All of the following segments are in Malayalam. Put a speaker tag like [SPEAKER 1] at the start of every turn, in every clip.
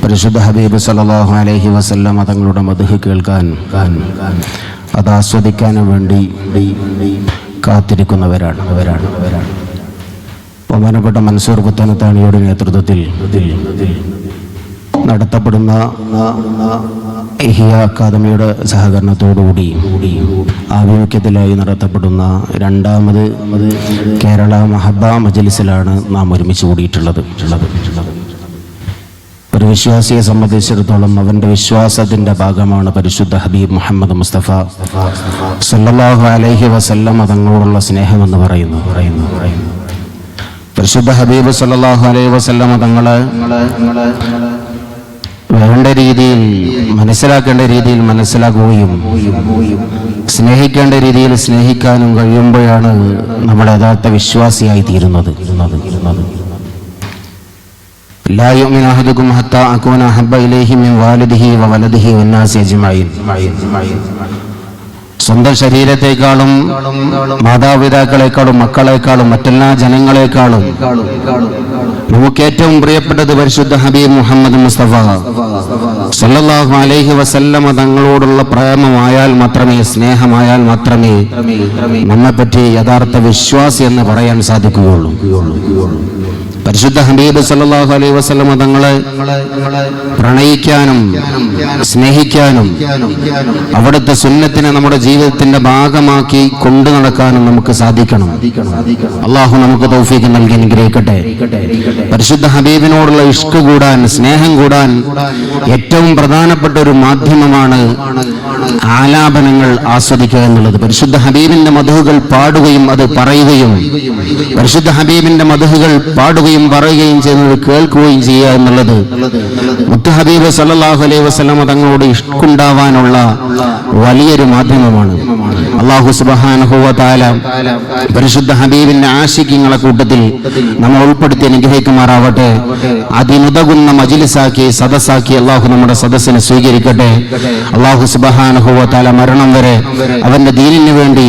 [SPEAKER 1] പരിശുദ്ധ ഹബീബ് സല്ലല്ലാഹു അലൈഹി വസല്ലം തങ്ങളുടെ മദ്ഹ് കേൾക്കാൻ അത് ആസ്വദിക്കാനും വേണ്ടി കാത്തിരിക്കുന്നവരാണ്. ബഹുമാനപ്പെട്ട മൻസൂർ പുത്തനത്താണിയുടെ നേതൃത്വത്തിൽ നടത്തപ്പെടുന്ന ഇഹ്യ അക്കാദമിയുടെ സഹകരണത്തോടുകൂടി ആഭിമുഖ്യത്തിലായി നടത്തപ്പെടുന്ന രണ്ടാമത് കേരള മഹബ്ബ മജ്ലിസിലാണ് നാം ഒരുമിച്ച് കൂടിയിട്ടുള്ളത്. ഒരു വിശ്വാസിയെ സംബന്ധിച്ചിടത്തോളം അവൻ്റെ വിശ്വാസത്തിൻ്റെ ഭാഗമാണ് പരിശുദ്ധ ഹബീബ് മുഹമ്മദ് മുസ്തഫ സല്ലല്ലാഹു അലൈഹി വസല്ലം തങ്ങളോടുള്ള സ്നേഹമെന്ന് പറയുന്നു. പരിശുദ്ധ ഹബീബ് സല്ലല്ലാഹു അലൈഹി വസല്ലം തങ്ങളെ വേണ്ട രീതിയിൽ മനസ്സിലാക്കേണ്ട രീതിയിൽ മനസ്സിലാക്കുകയും സ്നേഹിക്കേണ്ട രീതിയിൽ സ്നേഹിക്കാനും കഴിയുമ്പോഴാണ് നമ്മുടെ യഥാർത്ഥ വിശ്വാസിയായി തീരുന്നത്. ലാ യുഅ്മിനു അഹദുകും ഹത്താ അകൂന അഹബ്ബ ഇലൈഹി മിൻ വാലിദിഹി വവലദിഹി വന്നാസി അജ്മഈൻ. സ്വന്തം ശരീരത്തെക്കാളും മാതാപിതാക്കളെക്കാളും മക്കളെക്കാളും മറ്റെല്ലാ ജനങ്ങളെക്കാളും നമുക്ക് ഏറ്റവും പ്രിയപ്പെട്ടത് പരിശുദ്ധ ഹബീബ് മുഹമ്മദ് മുസ്തഫ സല്ലല്ലാഹു അലൈഹി വസല്ലം തങ്ങളോടുള്ള പ്രേമമായാൽ മാത്രമേ, സ്നേഹമായാൽ മാത്രമേ നമ്മെപ്പറ്റി യഥാർത്ഥ വിശ്വാസി എന്ന് പറയാൻ സാധിക്കുകയുള്ളൂ. പരിശുദ്ധ ഹബീബ് സല്ലല്ലാഹു അലൈഹി വസല്ലം തങ്ങളെ പ്രണയിക്കാനും സ്നേഹിക്കാനും അവിടുത്തെ സുന്നത്തിനെ നമ്മുടെ ജീവിതത്തിന്റെ ഭാഗമാക്കി കൊണ്ടു നടക്കാനും നമുക്ക് സാധിക്കണം. അള്ളാഹു നമുക്ക് തൗഫീഖ് നൽകി അനുഗ്രഹിക്കട്ടെ. പരിശുദ്ധ ഹബീബിനോടുള്ള ഇഷ്ക് കൂടാൻ, സ്നേഹം കൂടാൻ ഏറ്റവും പ്രധാനപ്പെട്ട ഒരു മാധ്യമമാണ് ആലാപനങ്ങൾ ആസ്വദിക്കുക എന്നുള്ളത്. പരിശുദ്ധ ഹബീബിന്റെ മദ്ഹുകൾ പാടുകയും അത് പറയുകയും, പരിശുദ്ധ ഹബീബിന്റെ മദ്ഹുകൾ പാടുകയും പറയുകയും ചെയ്യുന്നത് കേൾക്കുകയും ചെയ്യുക എന്നുള്ളത് മുത്ത് ഹബീബ് സല്ലല്ലാഹു അലൈഹി വസല്ലം തങ്ങളോട് ഇഷ്കുണ്ടാവാനുള്ള വലിയൊരു മാധ്യമമാണ്. അല്ലാഹു സുബ്ഹാനഹു വ തആല പരിശുദ്ധ ഹബീബിന്റെ ആശിഖീങ്ങളെ കൂട്ടത്തിൽ നമ്മൾ ഉൾപ്പെടുത്തി അനുഗ്രഹിക്കുമാറാവട്ടെ. അതിനുതകുന്ന മജ്ലിസാക്കി, സദസ്സാക്കി അല്ലാഹു നമ്മുടെ സദസ്സിനെ സ്വീകരിക്കട്ടെ. അല്ലാഹു സുബ്ഹാനഹു വ തആല മരണം വരെ അവന്റെ ദീനിന് വേണ്ടി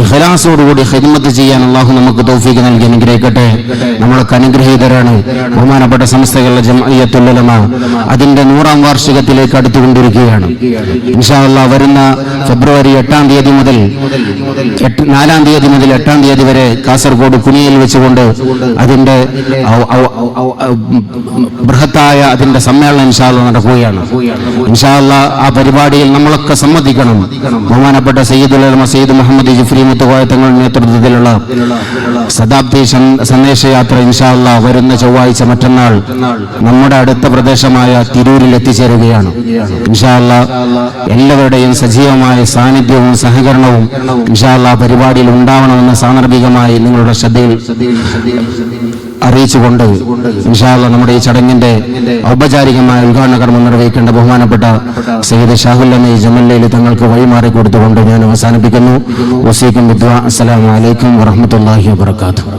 [SPEAKER 1] ഇഖ്ലാസോടുകൂടി ഖിദ്മത്ത് ചെയ്യാൻ അല്ലാഹു നമുക്ക് തൗഫീഖ് നൽകി അനുഗ്രഹിക്കട്ടെ. നമ്മളൊക്കെ അനുഗ്രഹീതരാണ്. ബഹുമാനപ്പെട്ട സംസ്ഥകളുടെ ജംഇയ്യത്തുൽ ഉലമ അതിന്റെ 100ാം വാർഷികത്തിലേക്ക് അടുത്തുകൊണ്ടിരിക്കുകയാണ്. ഇൻഷാ അല്ലാഹ് വരുന്ന ഫെബ്രുവരി 8ാം തീയതി മുതൽ 4ാം തീയതി മുതൽ 8ാം തീയതി വരെ കാസർഗോഡ് കുനിയിൽ വെച്ചുകൊണ്ട് അതിന്റെ ബൃഹത്തായ അതിന്റെ സമ്മേളനം ഇൻഷാ അല്ലാഹ് നടക്കുകയാണ്. ഇൻഷാ അല്ലാഹ് ആ പരിപാടിയിൽ നമ്മളൊക്കെ സംബന്ധിക്കണം. ബഹുമാനപ്പെട്ട സയ്യിദുൽ ഉലമ സയ്യിദ് മുഹമ്മദ് ജിഫ്രി മുത്തുകോയ തങ്ങളുടെ നേതൃത്വത്തിലുള്ള ശതാബ്ദി സന്ദേശയാത്ര ഇൻഷാ അല്ലാഹ് വരുന്ന ചൊവ്വാഴ്ച മറ്റന്നാൾ നമ്മുടെ അടുത്ത പ്രദേശമായ തിരൂരിൽ എത്തിച്ചേരുകയാണ്. ഇൻഷാ അല്ലാഹ് എല്ലാവരുടെയും സജീവമായ സാന്നിധ്യവും സഹകരണവും ഇൻഷാ അല്ലാഹ് പരിപാടിയിൽ ഉണ്ടാവണമെന്ന് സാന്ദർഭികമായി നിങ്ങളുടെ ശ്രദ്ധയിൽ അറിയിച്ചുകൊണ്ട് ഇൻഷാ അല്ലാഹ് നമ്മുടെ ഈ ചടങ്ങിന്റെ ഔപചാരികമായ ഉദ്ഘാടന കർമ്മം നിർവഹിക്കേണ്ട ബഹുമാനപ്പെട്ട സയ്യിദ് ഷാഹുൽ അമീൻ ജമല്ലയിൽ തങ്ങൾക്ക് വഴിമാറി കൊടുത്തുകൊണ്ട് ഞാൻ അവസാനിപ്പിക്കുന്നു. വസീക്കും ബിദ്ദുആ. അസ്സലാമു അലൈക്കും വറഹ്മത്തുള്ളാഹി വബറകാതുഹു.